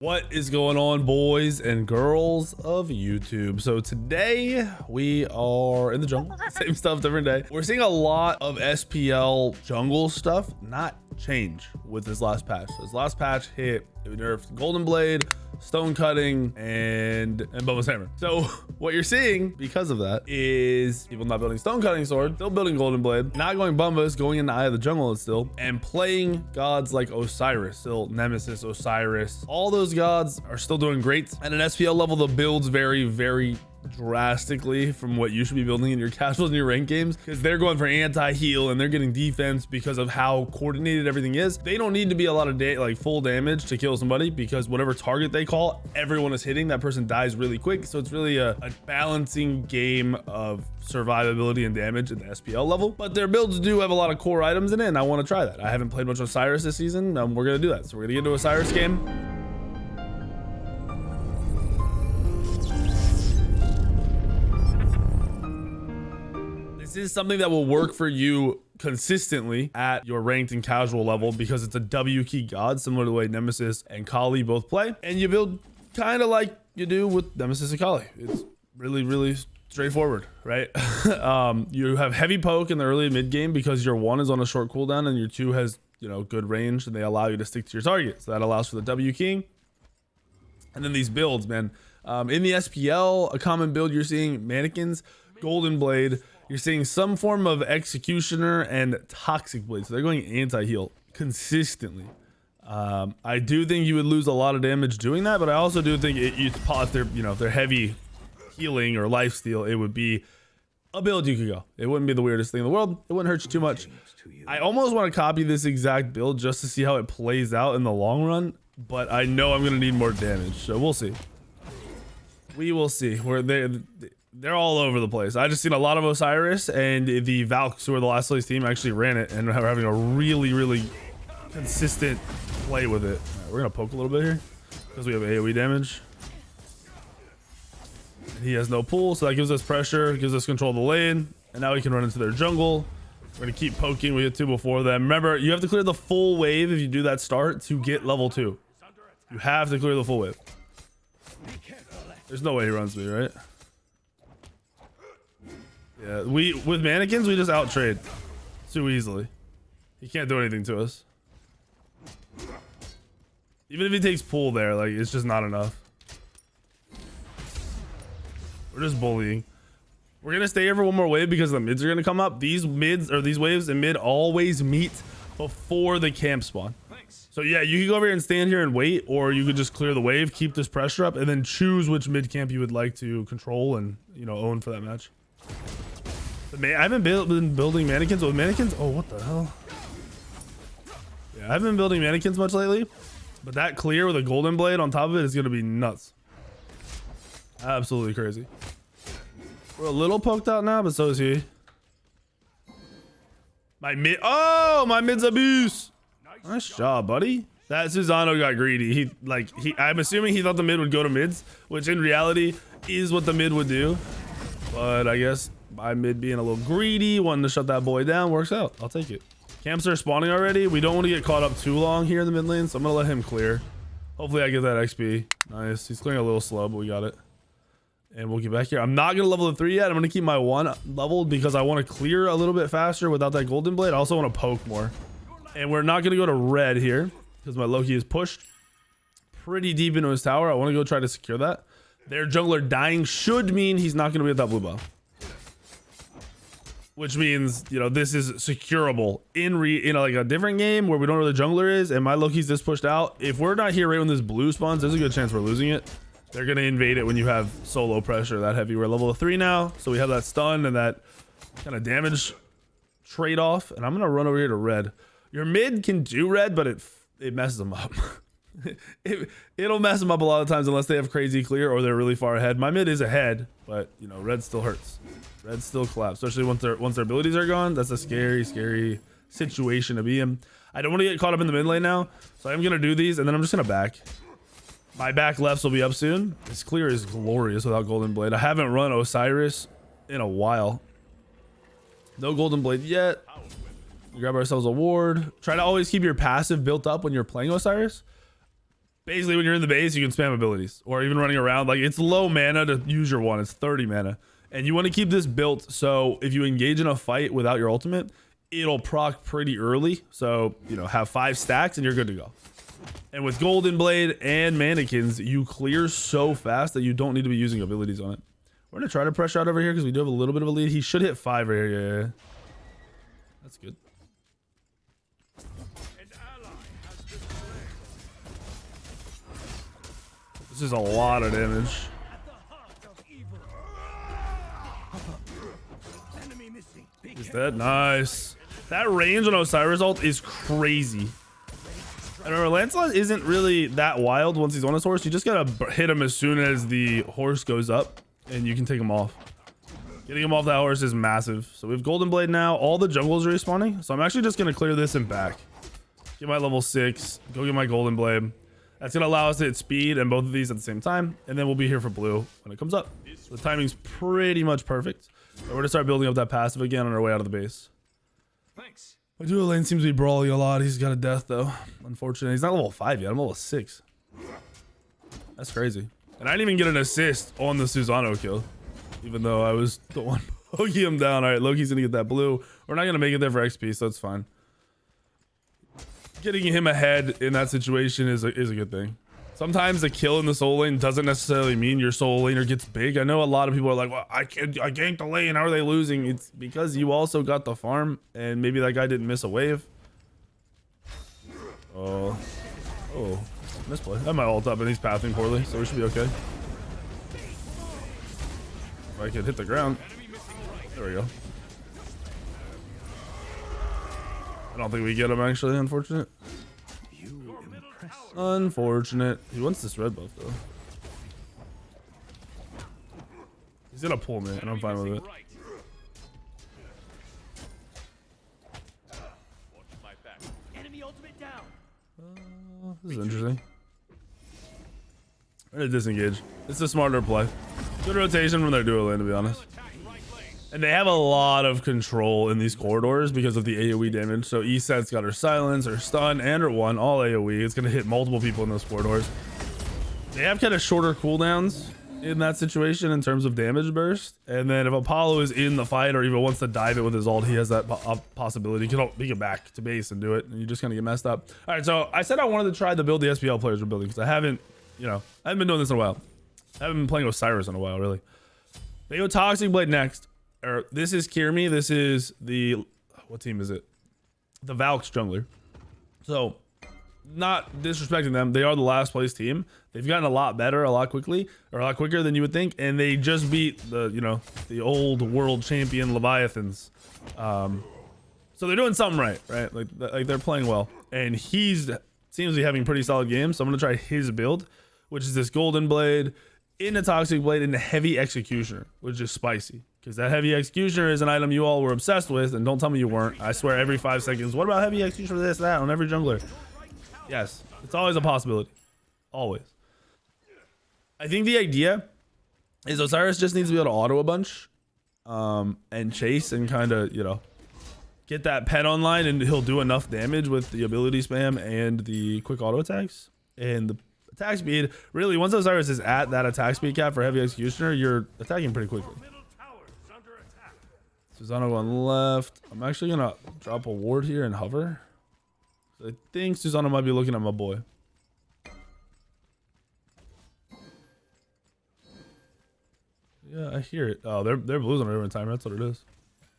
What is going on, boys and girls of YouTube? So today we are in the jungle. Same stuff, different day. We're seeing a lot of SPL jungle stuff not change with this last patch. This last patch hit, it nerfed Golden Blade, Stone Cutting, and Boba's Hammer. So what you're seeing because of that is people not building Stone Cutting Sword, still building Golden Blade, not going Bombas, going in the Eye of the Jungle still, and playing gods like Osiris, still Nemesis, Osiris. All those gods are still doing great. At an SPL level, the builds vary very drastically from what you should be building in your casuals and your rank games, because they're going for anti-heal and they're getting defense because of how coordinated everything is. They don't need to be a lot of like full damage to kill somebody, because whatever target they call, everyone is hitting. That person dies really quick. So it's really a balancing game of survivability and damage at the SPL level. But their builds do have a lot of core items in it, and I want to try that. I haven't played much Osiris this season. We're gonna do that. So we're gonna get into Osiris game. This is something that will work for you consistently at your ranked and casual level, because it's a W key god, similar to the way Nemesis and Kali both play. And you build kind of like you do with Nemesis and Kali. It's really straightforward, right? You have heavy poke in the early mid game because your 1 is on a short cooldown and your 2 has, good range, and they allow you to stick to your target. So that allows for the W key. And then these builds, man. In the SPL, a common build you're seeing mannequins, Golden Blade. You're seeing some form of Executioner and Toxic Blade. So they're going anti-heal consistently. I do think you would lose a lot of damage doing that, but I also do think if they're, if they're heavy healing or lifesteal, it would be a build you could go. It wouldn't be the weirdest thing in the world. It wouldn't hurt you too much. I almost want to copy this exact build just to see how it plays out in the long run, but I know I'm going to need more damage. So we'll see. We will see. They're all over the place. I just seen a lot of Osiris, and the Valks, who are the last place team, actually ran it and are having a really consistent play with it. Right, we're gonna poke a little bit here because we have AoE damage. And he has no pull, so that gives us pressure, gives us control of the lane, and now we can run into their jungle. We're gonna keep poking. We hit 2 before them. Remember, you have to clear the full wave if you do that start to get level 2. You have to clear the full wave. There's no way he runs me, right? Yeah, with mannequins, we just out trade too easily. He can't do anything to us. Even if he takes pull there, like, it's just not enough. We're just bullying. We're gonna stay here for one more wave because the mids are gonna come up. These waves in mid always meet before the camp spawn. So yeah, you can go over here and stand here and wait, or you could just clear the wave, keep this pressure up, and then choose which mid camp you would like to control and own for that match. I haven't been building mannequins with mannequins. Oh, what the hell? Yeah, I haven't been building mannequins much lately, but that clear with a Golden Blade on top of it is going to be nuts. Absolutely crazy. We're a little poked out now, but so is he. My mid's a beast. Nice job, buddy. That Susano got greedy. I'm assuming he thought the mid would go to mids, which in reality is what the mid would do. But I guess my mid being a little greedy, wanting to shut that boy down, works out. I'll take it. Camps are spawning already. We don't want to get caught up too long here in the mid lane, so I'm gonna let him clear. Hopefully I get that XP. Nice. He's clearing a little slow, but we got it. And we'll get back here. I'm not gonna level the 3 yet. I'm gonna keep my 1 leveled because I want to clear a little bit faster without that Golden Blade. I also want to poke more. And we're not gonna go to red here because my Loki is pushed pretty deep into his tower. I want to go try to secure that. Their jungler dying should mean he's not going to be at that blue buff, which means this is securable in like a different game where we don't know where the jungler is and my Loki's this pushed out. If we're not here right when this blue spawns, there's a good chance we're losing it. They're going to invade it when you have solo pressure that heavy. We're level 3 now, so we have that stun and that kind of damage trade-off. And I'm going to run over here to red. Your mid can do red, but it messes them up. It'll mess them up a lot of times unless they have crazy clear or they're really far ahead. My mid is ahead, but red still hurts. Red still collapse, especially once their abilities are gone. That's a scary situation to be in. I don't want to get caught up in the mid lane now, so I'm gonna do these and then I'm just gonna back. My back lefts will be up soon. This clear is glorious without Golden Blade. I haven't run Osiris in a while. No Golden Blade yet. We grab ourselves a ward. Try to always keep your passive built up when you're playing Osiris. basically when you're in the base, you can spam abilities or even running around. Like it's low mana to use your one. It's 30 mana. And you want to keep this built so if you engage in a fight without your ultimate, it'll proc pretty early. So, you know, have 5 stacks and you're good to go. And with Golden Blade and Mannequins, you clear so fast that you don't need to be using abilities on it. We're going to try to pressure out over here because we do have a little bit of a lead. He should hit 5 right here. Yeah. That's good. This is a lot of damage. Is that nice? That range on Osiris ult is crazy. And remember, Lancelot isn't really that wild once he's on his horse. You just gotta hit him as soon as the horse goes up, and you can take him off. Getting him off that horse is massive. So we have Golden Blade now. All the jungles are respawning. So I'm actually just gonna clear this and back. Get my level 6. Go get my Golden Blade. That's gonna allow us to hit speed and both of these at the same time, and then we'll be here for blue when it comes up. So the timing's pretty much perfect. So we're gonna start building up that passive again on our way out of the base. Thanks. My duo lane seems to be brawling a lot. He's got a death though. Unfortunately, he's not level 5 yet. I'm level 6. That's crazy. And I didn't even get an assist on the Susano kill, even though I was the one poking him down. All right, Loki's gonna get that blue. We're not gonna make it there for XP, so that's fine. Getting him ahead in that situation is a good thing. Sometimes a kill in the soul lane doesn't necessarily mean your soul laner gets big. I know a lot of people are like, well, I ganked the lane. How are they losing? It's because you also got the farm and maybe that guy didn't miss a wave. Oh, misplay. I might ult up and he's pathing poorly, so we should be okay. If I could hit the ground. There we go. I don't think we get him actually, unfortunate. Unfortunate. He wants this red buff though. He's gonna pull me and I'm fine with it. This is interesting. I'm gonna disengage. It's a smarter play. Good rotation from their duo lane, to be honest. And they have a lot of control in these corridors because of the AoE damage. So Eset's got her silence, her stun, and her one, all AoE. It's gonna hit multiple people in those corridors. They have kind of shorter cooldowns in that situation in terms of damage burst. And then if Apollo is in the fight or even wants to dive it with his ult, he has that possibility. He can get back to base and do it, and you just kind of get messed up. All right, so I said I wanted to try to build the SPL players we're building because I haven't been doing this in a while. I haven't been playing Osiris in a while, really. They go Toxic Blade next. This is Kirmi. This is the, what team is it? The Valks jungler. So, not disrespecting them, they are the last place team. They've gotten a lot better, a lot quicker than you would think, and they just beat the old world champion Leviathans. So they're doing something right? Like they're playing well, and seems to be having pretty solid games. So I'm gonna try his build, which is this Golden Blade in a Toxic Blade in a Heavy Executioner, which is spicy. Because that Heavy Executioner is an item you all were obsessed with, and don't tell me you weren't. I swear every 5 seconds, what about Heavy Executioner for this, that, on every jungler? Yes, it's always a possibility. Always. I think the idea is Osiris just needs to be able to auto a bunch and chase and kind of, get that pet online, and he'll do enough damage with the ability spam and the quick auto attacks. And the attack speed, really, once Osiris is at that attack speed cap for Heavy Executioner, you're attacking pretty quickly. Susano going left. I'm actually gonna drop a ward here and hover. I think Susano might be looking at my boy. Yeah, I hear it. Oh, they're blues on river in time. That's what it is.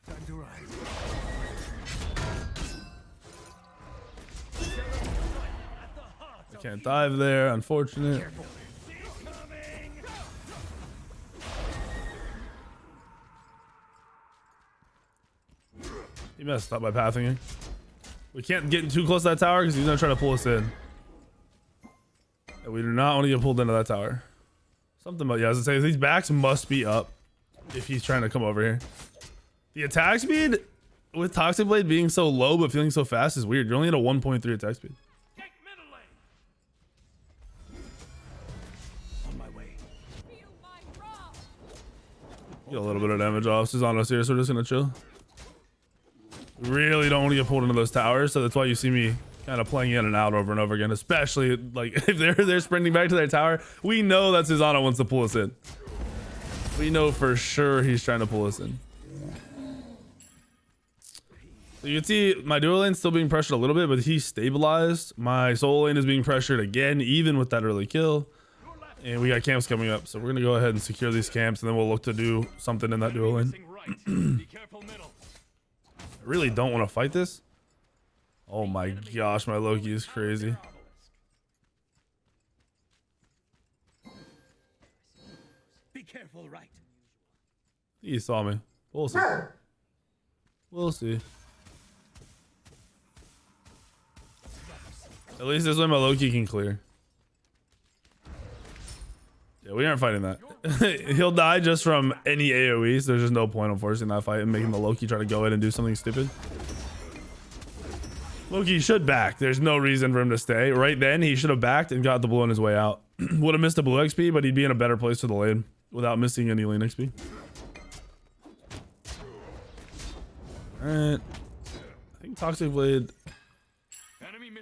Time to rise. I can't dive there. Unfortunate. He messed up by pathing it. We can't get too close to that tower because he's gonna try to pull us in. And we do not want to get pulled into that tower. Something about, yeah, I was gonna say, these backs must be up if he's trying to come over here. The attack speed with Toxic Blade being so low but feeling so fast is weird. You're only at a 1.3 attack speed. On my way. Get a little bit of damage off. Susano's here, so we're just gonna chill. Really don't want to get pulled into those towers, so that's why you see me kind of playing in and out over and over again, especially like if they're sprinting back to their tower. We know that Susanna wants to pull us in. We know for sure he's trying to pull us in. So you can see my dual lane still being pressured a little bit, but he's stabilized. My solo lane is being pressured again, even with that early kill. And we got camps coming up, so we're gonna go ahead and secure these camps, and then we'll look to do something in that dual lane. I really don't want to fight this. Oh my gosh, my Loki is crazy. Be careful, right? He saw me. We'll see. We'll see. At least this way my Loki can clear. Yeah, we aren't fighting that. He'll die just from any AoE, so there's just no point in forcing that fight and making the Loki try to go in and do something stupid. Loki should back. There's no reason for him to stay. Right then, he should have backed and got the blue on his way out. Would have missed the blue XP, but he'd be in a better place for the lane without missing any lane XP. Alright. I think Toxic Blade...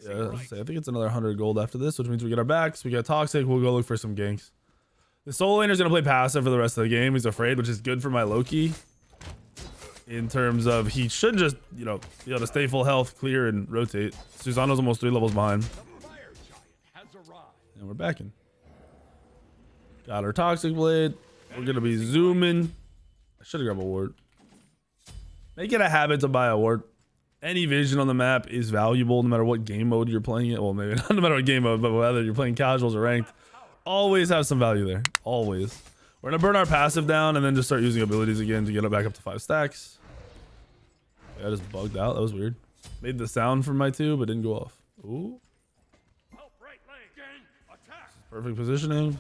Yeah, I think it's another 100 gold after this, which means we get our backs. We get Toxic. We'll go look for some ganks. The solo laner is going to play passive for the rest of the game. He's afraid, which is good for my Loki. In terms of he should just, you know, be able to stay full health, clear, and rotate. Susanna's almost 3 levels behind. And we're backing. Got our Toxic Blade. We're going to be zooming. I should have grabbed a ward. Make it a habit to buy a ward. Any vision on the map is valuable no matter what game mode you're playing it. Well, maybe not no matter what game mode, but whether you're playing casuals or ranked. Always have some value there. Always. We're going to burn our passive down and then just start using abilities again to get it back up to 5 stacks. Yeah, I just bugged out. That was weird. Made the sound from my 2, but didn't go off. Ooh. Perfect positioning.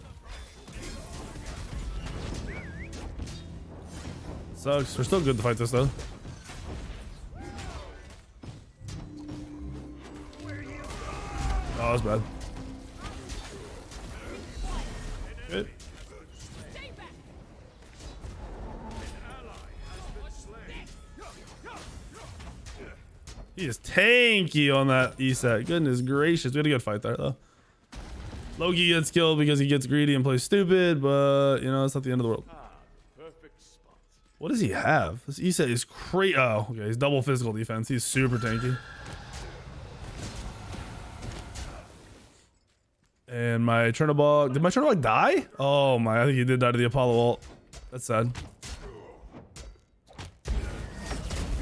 Sucks. We're still good to fight this though. Oh, that's bad. Good. He is tanky on that ESAT. Goodness gracious. We had a good fight there, though. Loki gets killed because he gets greedy and plays stupid, but, you know, it's not the end of the world. What does he have? This ESAT is crazy. Oh, okay. He's double physical defense. He's super tanky. And my Chernobog, did my Chernobog die? Oh my, I think he did die to the Apollo ult. That's sad.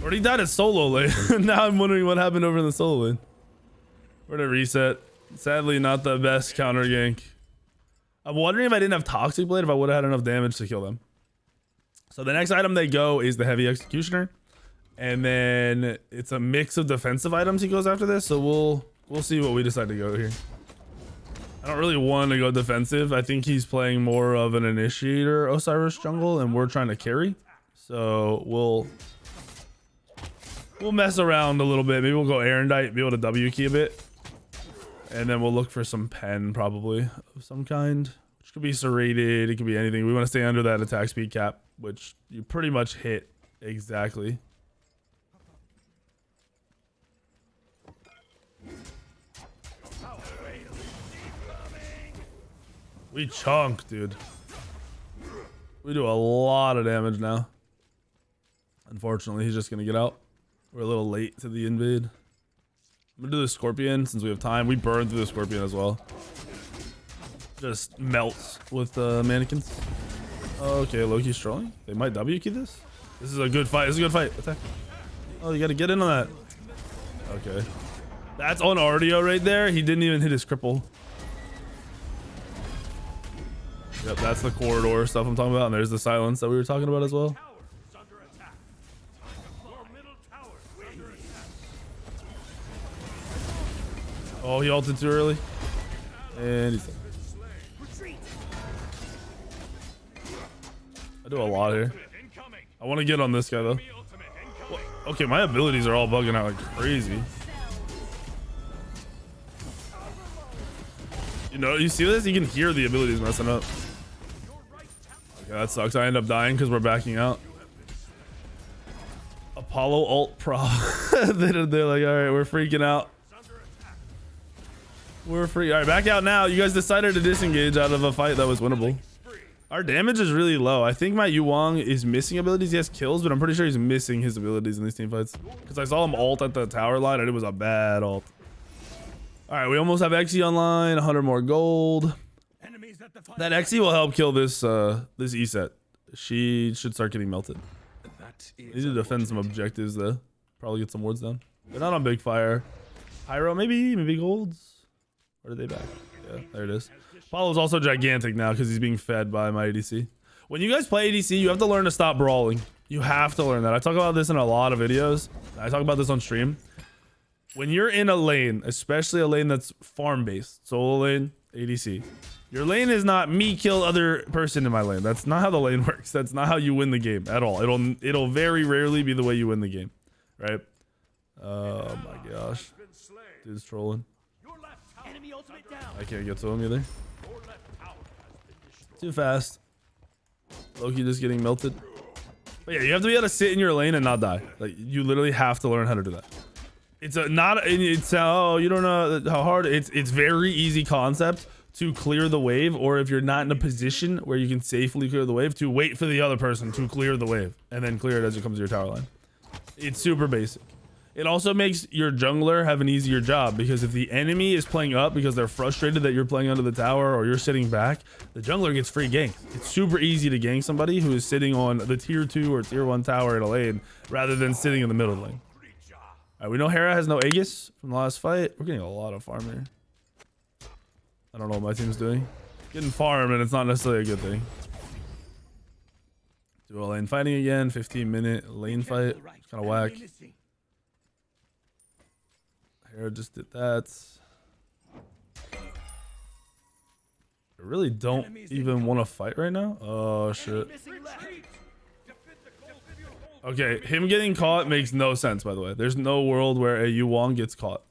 Or he died at solo lane. Now I'm wondering what happened over in the solo lane. We're gonna reset. Sadly, not the best counter gank. I'm wondering if I didn't have Toxic Blade, if I would have had enough damage to kill them. So the next item they go is the Heavy Executioner. And then it's a mix of defensive items he goes after this. So we'll see what we decide to go here. I don't really want to go defensive. I think he's playing more of an initiator Osiris jungle and we're trying to carry. So we'll mess around a little bit. Maybe we'll go Erendite, be able to W key a bit. And then we'll look for some pen probably of some kind, which could be serrated. It could be anything. We want to stay under that attack speed cap, which you pretty much hit exactly. We chunk, dude. We do a lot of damage now. Unfortunately, he's just gonna get out. We're a little late to the invade. I'm gonna do the Scorpion since we have time. We burn through the Scorpion as well. Just melts with the mannequins. Okay, Loki's trolling. They might W key this. This is a good fight. This is a good fight. Attack. Oh, you gotta get in on that. Okay. That's on Ardio right there. He didn't even hit his cripple. Yep, that's the corridor stuff I'm talking about. And there's the silence that we were talking about as well. Oh, he ulted too early. And he's dead. I do a lot here. I want to get on this guy though. Well, okay, my abilities are all bugging out like crazy. You know, you see this? You can hear the abilities messing up. Okay, that sucks. I end up dying because we're backing out. Apollo ult pro. They're like, all right, we're freaking out. We're free. All right, back out now. You guys decided to disengage out of a fight that was winnable. Our damage is really low. I think my Yu Wang is missing abilities. He has kills, but I'm pretty sure he's missing his abilities in these team fights. Because I saw him ult at the tower line, and it was a bad ult. All right, we almost have Xe online. 100 more gold. That Xe will help kill this this E set. She should start getting melted. Need to defend some objectives though. Probably get some wards down. They're not on big fire. Pyro, maybe golds. Where are they back? Yeah, there it is. Apollo's also gigantic now because he's being fed by my ADC. When you guys play ADC, you have to learn to stop brawling. You have to learn that. I talk about this in a lot of videos. I talk about this on stream. When you're in a lane, especially a lane that's farm based, solo lane, ADC, your lane is not me kill other person in my lane. That's not how the lane works. That's not how you win the game at all. It'll very rarely be the way you win the game, right? Oh my gosh, dude's trolling. I can't get to him either. Too fast. Loki just getting melted. But yeah, you have to be able to sit in your lane and not die. Like you literally have to learn how to do that. It's oh, you don't know how hard it's very easy concept to clear the wave, or if you're not in a position where you can safely clear the wave, to wait for the other person to clear the wave and then clear it as it comes to your tower line. It's super basic. It also makes your jungler have an easier job, because if the enemy is playing up because they're frustrated that you're playing under the tower or you're sitting back, the jungler gets free ganks. It's super easy to gank somebody who is sitting on the tier 2 or tier 1 tower in a lane rather than sitting in the middle lane. All right, we know Hera has no Aegis from the last fight. We're getting a lot of farm here. I don't know what my team's doing. Getting farm, and it's not necessarily a good thing. Do a lane fighting again. 15-minute lane fight. Kind of whack. Hera just did that. I really don't even want to fight right now. Oh shit. Okay, him getting caught makes no sense, by the way. There's no world where a Yu Wang gets caught.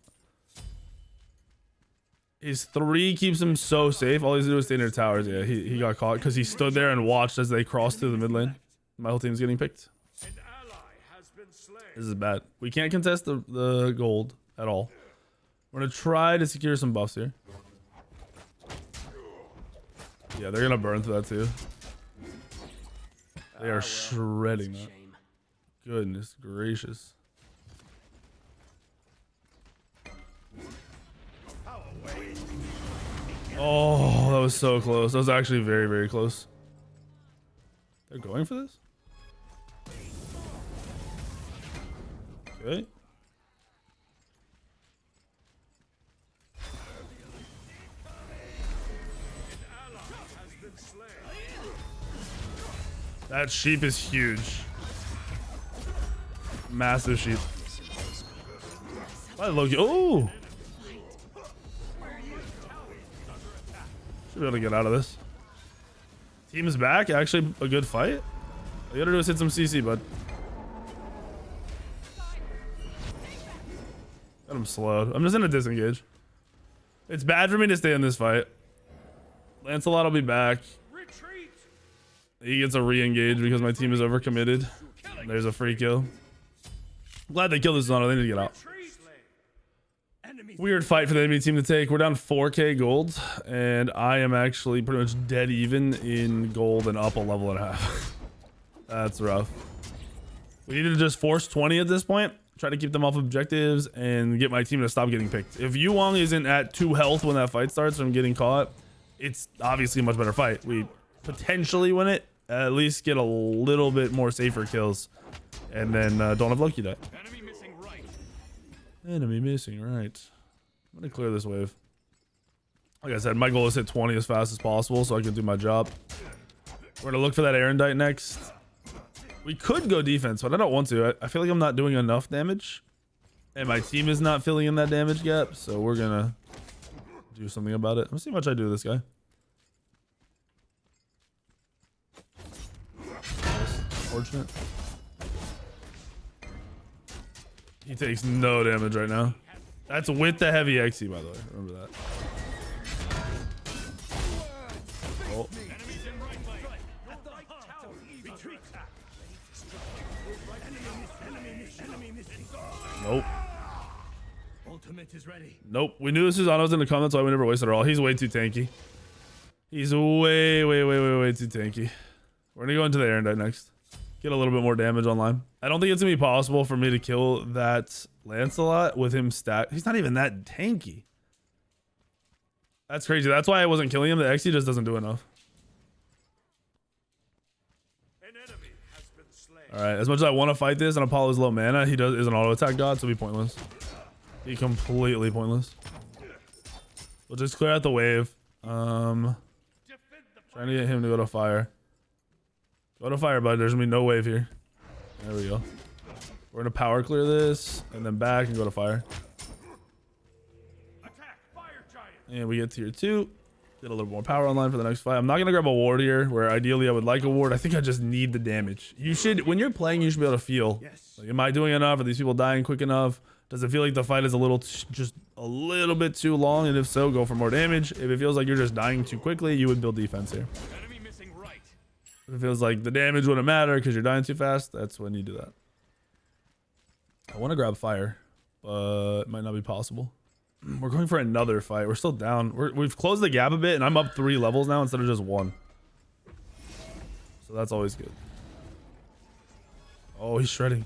His 3 keeps him so safe. All he's doing is stay near towers. Yeah, he got caught because he stood there and watched as they crossed through the mid lane. My whole team's getting picked. This is bad. We can't contest the gold at all. We're gonna try to secure some buffs here. Yeah, they're gonna burn through that too. They are shredding that. Goodness gracious. Oh, that was so close. That was actually very, very close. They're going for this? Okay. That sheep is huge. Massive sheep. Why Loki? Oh! Should be able to get out of this. Team is back. Actually, a good fight. All you gotta do is hit some CC, bud. Got him slowed. I'm just gonna disengage. It's bad for me to stay in this fight. Lancelot will be back. He gets a re-engage because my team is overcommitted. There's a free kill. I'm glad they killed this Zona. They need to get out. Weird fight for the enemy team to take. We're down 4k gold, and I am actually pretty much dead even in gold and up a level and a half. That's rough. We need to just force 20 at this point. Try to keep them off objectives and get my team to stop getting picked. If Yu Wang isn't at 2 health when that fight starts from getting caught, it's obviously a much better fight. We potentially win it, at least get a little bit more safer kills, and then don't have Loki die. Enemy missing right. Enemy missing right. I'm gonna clear this wave. Like I said, my goal is to hit 20 as fast as possible so I can do my job. We're gonna look for that Erendite next. We could go defense, but I don't want to. I feel like I'm not doing enough damage, and my team is not filling in that damage gap, so we're gonna do something about it. Let's see how much I do this guy. Unfortunate. He takes no damage right now. That's with the heavy XE, by the way. Remember that. Oh. Nope. ultimate is ready. Nope. We knew Susano was going to come. That's why we never wasted her all. He's way too tanky. He's way too tanky. We're going to go into the Erendite next. Get a little bit more damage online. I don't think it's going to be possible for me to kill that Lancelot with him stacked. He's not even that tanky. That's crazy. That's why I wasn't killing him. The XP just doesn't do enough. All right. As much as I want to fight this and Apollo's low mana, he is an auto attack god, so be pointless. Be completely pointless. We'll just clear out the wave. Trying to get him to go to fire. Go to fire, bud. There's gonna be no wave here. There we go. We're gonna power clear this and then back and go to fire. Attack, fire giant. And we get tier 2. Get a little more power online for the next fight. I'm not gonna grab a ward here, where ideally I would like a ward. I think I just need the damage. You should, when you're playing, you should be able to feel. Yes. Like, am I doing enough? Are these people dying quick enough? Does it feel like the fight is just a little bit too long? And if so, go for more damage. If it feels like you're just dying too quickly, you would build defense here. Enemy missing right. If it feels like the damage wouldn't matter because you're dying too fast, that's when you do that. I want to grab fire, but it might not be possible. We're going for another fight. We're still down. We've closed the gap a bit, and I'm up 3 levels now instead of just 1. So that's always good. Oh, he's shredding.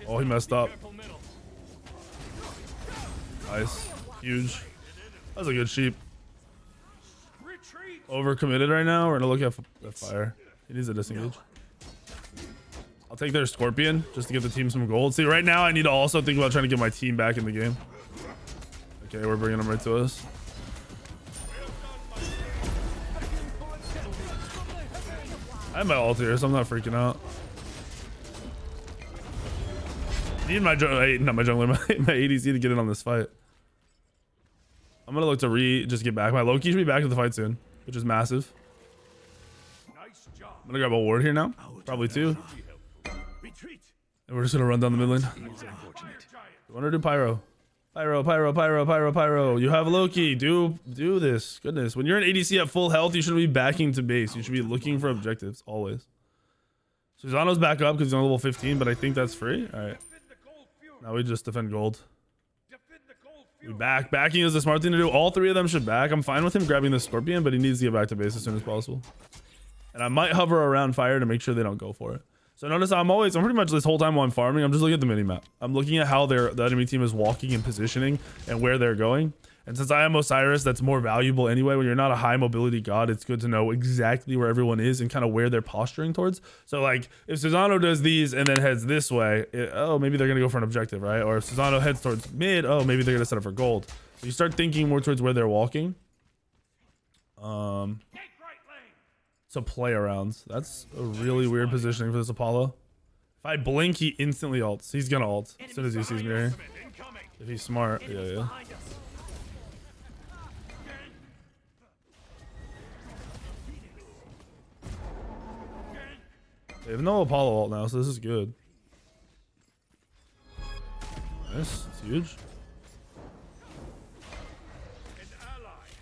Oh, he messed up. Nice. Huge. That was a good sheep. Overcommitted right now. We're going to look at fire. He needs to disengage. I'll take their Scorpion just to give the team some gold. See, right now I need to also think about trying to get my team back in the game. Okay, we're bringing them right to us. I have my ult here, so I'm not freaking out. I need my jungler, not my jungler, my ADC to get in on this fight. I'm gonna look to just get back. My Loki should be back to the fight soon, which is massive. Nice job. I'm gonna grab a ward here now, probably 2. Retreat. And we're just gonna run down the mid lane. You wanna do pyro? Pyro. You have Loki. Do this. Goodness. When you're an ADC at full health, you should be backing to base. You should be looking for objectives always. Susano's back up because he's on level 15, but I think that's free. All right. Now we just defend gold. We back. Backing is the smart thing to do. All 3 of them should back. I'm fine with him grabbing the Scorpion, but he needs to get back to base as soon as possible. And I might hover around fire to make sure they don't go for it. So notice I'm pretty much this whole time while I'm farming, I'm just looking at the minimap. I'm looking at how the enemy team is walking and positioning and where they're going. And since I am Osiris, that's more valuable anyway. When you're not a high mobility god, it's good to know exactly where everyone is and kind of where they're posturing towards. So like if Susano does these and then heads this way, oh, maybe they're going to go for an objective, right? Or if Susano heads towards mid, oh, maybe they're going to set up for gold. So you start thinking more towards where they're walking. To play around. That's a really weird positioning for this Apollo. If I blink, he instantly ults. He's gonna ult as soon as he sees me here. If he's smart. Yeah. They have no Apollo ult now, so this is good. Nice. It's huge.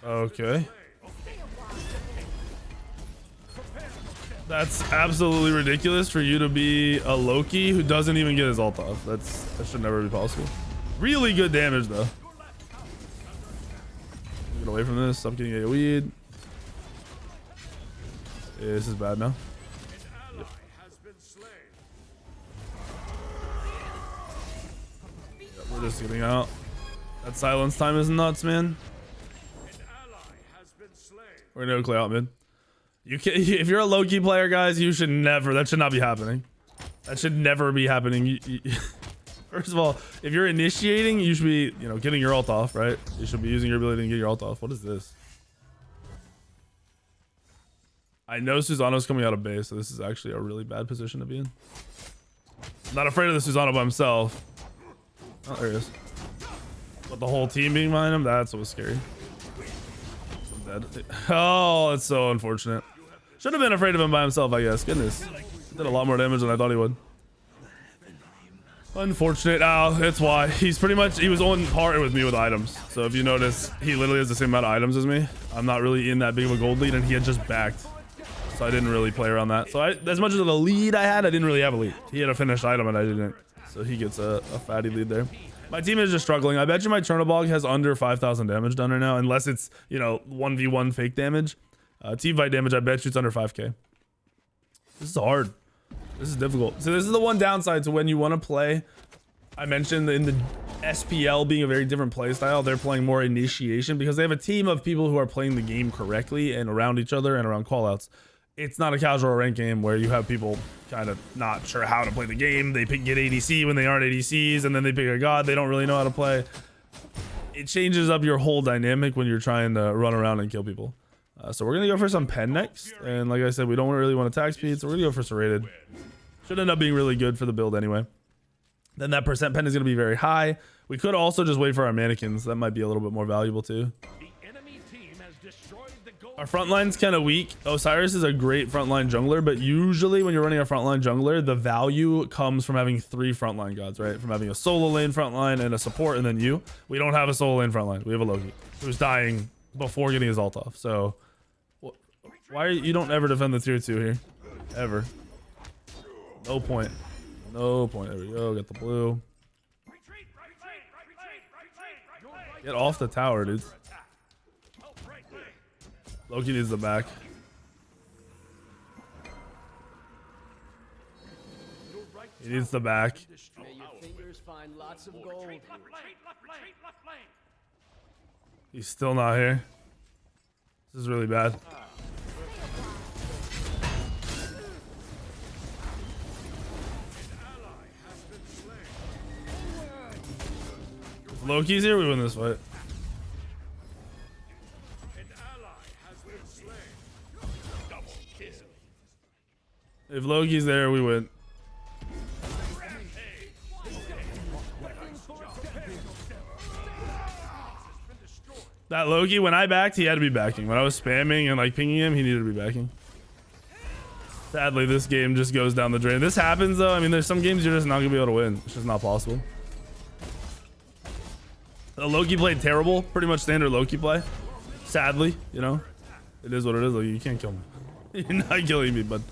Okay. That's absolutely ridiculous for you to be a Loki who doesn't even get his ult off. That should never be possible. Really good damage though. Get away from this. Stop getting AoE'd. Yeah, this is bad now. Yep. Yep, we're just getting out. That silence time is nuts, man. We're gonna go clear out mid. You can, if you're a low-key player, guys, you should never. That should not be happening. That should never be happening. First of all, if you're initiating, you should be, getting your ult off, right? You should be using your ability to get your ult off. What is this? I know Susano's coming out of base, so this is actually a really bad position to be in. I'm not afraid of the Susano by himself. Oh, there he is. But the whole team being behind him, that's what was scary. I'm dead. Oh, that's so unfortunate. Should have been afraid of him by himself, I guess. Goodness. He did a lot more damage than I thought he would. Unfortunate. Oh, that's why. He was on par with me with items. So if you notice, he literally has the same amount of items as me. I'm not really in that big of a gold lead, and he had just backed. So I didn't really play around that. So as much as the lead I had, I didn't really have a lead. He had a finished item, and I didn't. So he gets a fatty lead there. My team is just struggling. I bet you my Chernobog has under 5,000 damage done right now, unless it's, you know, 1v1 fake damage. Team fight damage, I bet you it's under 5k. This is hard. This is difficult. So this is the one downside to when you want to play. I mentioned in the SPL being a very different play style, they're playing more initiation because they have a team of people who are playing the game correctly and around each other and around callouts. It's not a casual or ranked game where you have people kind of not sure how to play the game. They get ADC when they aren't ADCs, and then they pick a god they don't really know how to play. It changes up your whole dynamic when you're trying to run around and kill people. So we're gonna go for some pen next, and like I said, we don't really want attack speed, so we're gonna go for serrated. Should end up being really good for the build anyway. Then that percent pen is gonna be very high. We could also just wait for our mannequins. That might be a little bit more valuable too. Our front line's kind of weak. Osiris is a great frontline jungler, but usually when you're running a frontline jungler, the value comes from having 3 frontline gods, right? From having a solo lane frontline and a support, and then you. We don't have a solo lane frontline. We have a Loki who's dying before getting his ult off. So why you don't ever defend the tier 2 here, ever? No point. No point. There we go. Get the blue. Get off the tower, dude. Loki needs the back. He needs the back. May your fingers find lots of gold. He's still not here. This is really bad. If Loki's here, we win this fight. If Loki's there, we win. That Loki, when I backed, he had to be backing. When I was spamming and like pinging him, he needed to be backing. Sadly, this game just goes down the drain. This happens though. I mean, there's some games you're just not gonna be able to win. It's just not possible. The Loki played terrible. Pretty much standard Loki play. Sadly, you know, it is what it is. Like, you can't kill me. You're not killing me, bud.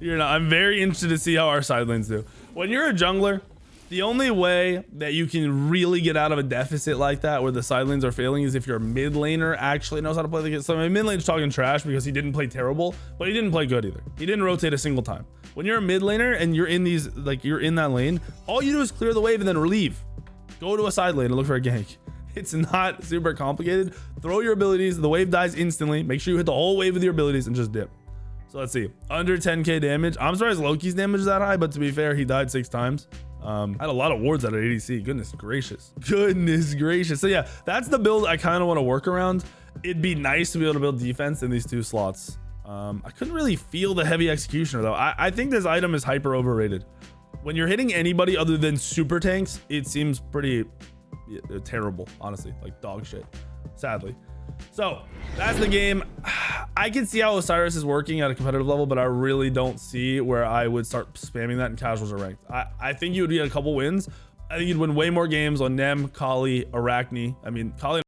You're not. I'm very interested to see how our side lanes do. When you're a jungler, the only way that you can really get out of a deficit like that where the side lanes are failing is if your mid laner actually knows how to play the game. So my mid lane's talking trash because he didn't play terrible, but he didn't play good either. He didn't rotate a single time. When you're a mid laner and you're in these, like you're in that lane, all you do is clear the wave and then relieve. Go to a side lane and look for a gank. It's not super complicated. Throw your abilities, the wave dies instantly. Make sure you hit the whole wave with your abilities and just dip. So let's see, under 10k damage. I'm surprised Loki's damage is that high, but to be fair, he died 6 times. Had a lot of wards out of ADC. Goodness gracious. Goodness gracious. So yeah, that's the build I kind of want to work around. It'd be nice to be able to build defense in these 2 slots. I couldn't really feel the heavy executioner though. I think this item is hyper overrated. When you're hitting anybody other than super tanks, it seems pretty terrible, honestly, like dog shit, sadly. So that's the game. I can see how Osiris is working at a competitive level, but I really don't see where I would start spamming that in casuals or ranked. I think you would get a couple wins. I think you'd win way more games on Nem, Kali, Arachne. I mean, Kali